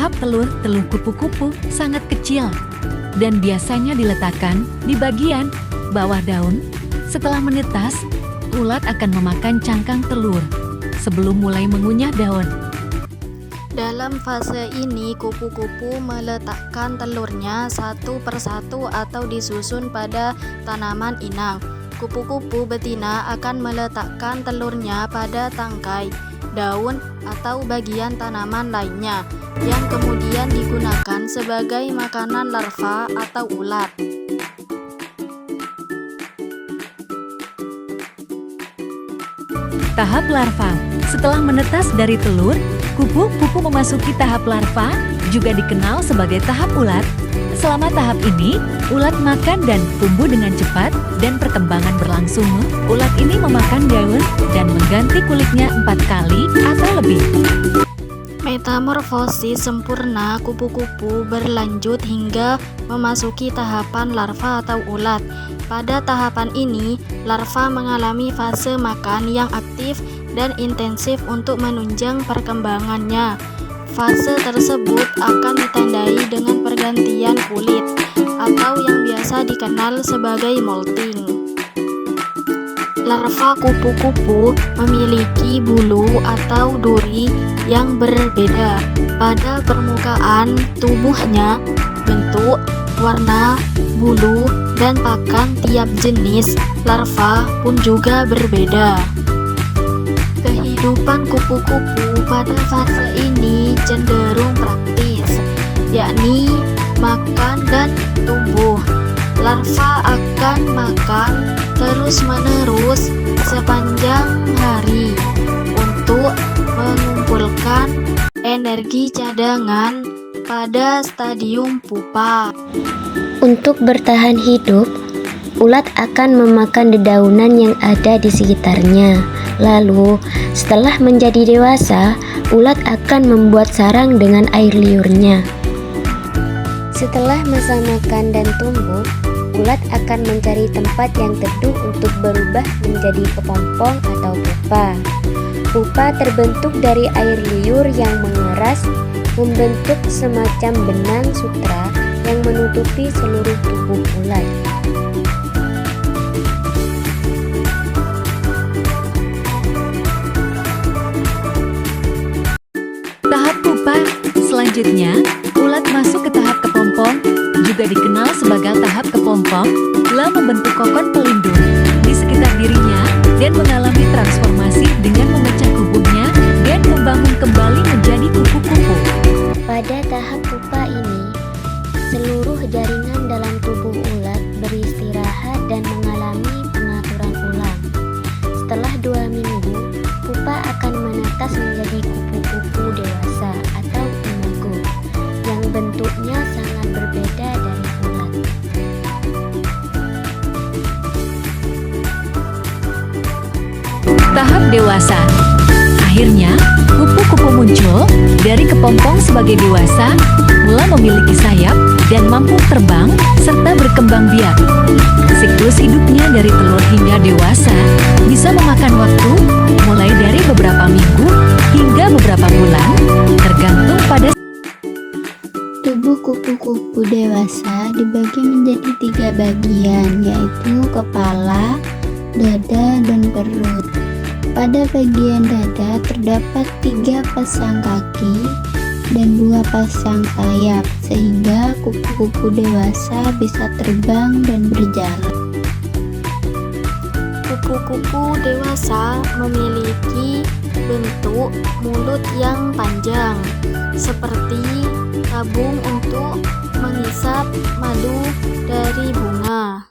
Tahap telur kupu-kupu sangat kecil dan biasanya diletakkan di bagian bawah daun. Setelah menetas, ulat akan memakan cangkang telur sebelum mulai mengunyah daun. Dalam fase ini, kupu-kupu meletakkan telurnya satu persatu atau disusun pada tanaman inang. Kupu-kupu betina akan meletakkan telurnya pada tangkai, daun, atau bagian tanaman lainnya, yang kemudian digunakan sebagai makanan larva atau ulat. Tahap larva. Setelah menetas dari telur, kupu-kupu memasuki tahap larva, juga dikenal sebagai tahap ulat. Selama tahap ini, ulat makan dan tumbuh dengan cepat dan perkembangan berlangsung. Ulat ini memakan daun dan mengganti kulitnya 4 kali atau lebih. Metamorfosis sempurna kupu-kupu berlanjut hingga memasuki tahapan larva atau ulat. Pada tahapan ini, larva mengalami fase makan yang aktif dan intensif untuk menunjang perkembangannya. Fase tersebut akan ditandai dengan pergantian kulit atau yang biasa dikenal sebagai molting. Larva kupu-kupu memiliki bulu atau duri yang berbeda pada permukaan tubuhnya. Bentuk, warna, bulu, dan pakan tiap jenis larva pun juga berbeda. Kehidupan kupu-kupu pada fase ini cenderung praktis, yakni makan dan tumbuh. Larva akan makan terus-menerus sepanjang hari untuk mengumpulkan energi cadangan pada stadium pupa. Untuk bertahan hidup, ulat akan memakan dedaunan yang ada di sekitarnya. Lalu, setelah menjadi dewasa, ulat akan membuat sarang dengan air liurnya. Setelah masa makan dan tumbuh, ulat akan mencari tempat yang teduh untuk berubah menjadi kepompong atau pupa. Pupa terbentuk dari air liur yang mengeras, membentuk semacam benang sutra yang menutupi seluruh tubuh ulat. Tahap pupa. Selanjutnya, ulat masuk ke tahap kepompong, juga dikenal sebagai tahap kepompong, telah membentuk kokon pelindung di sekitar dirinya dan mengalami transformasi dengan memecah tubuhnya dan membangun kembali menjadi kupu-kupu. Pada tahap pupa ini, seluruh jaringan dalam tubuh ulat beristirahat dan mengalami pengaturan ulang. Setelah 2 minggu, pupa akan menetas menjadi kupu-kupu dewasa atau imago, yang bentuknya sangat berbeda dari ulat. Tahap dewasa. Akhirnya, kupu-kupu muncul dari kepompong sebagai dewasa, mulai memiliki sayap dan mampu terbang serta berkembang biak. Siklus hidupnya dari telur hingga dewasa bisa memakan waktu mulai dari beberapa minggu hingga beberapa bulan, tergantung pada Tubuh kupu-kupu dewasa dibagi menjadi 3 bagian, yaitu kepala, dada, dan perut. Pada bagian dada terdapat 3 pasang kaki dan 2 pasang sayap, sehingga kupu-kupu dewasa bisa terbang dan berjalan. Kupu-kupu dewasa memiliki bentuk mulut yang panjang, seperti tabung untuk menghisap madu dari bunga.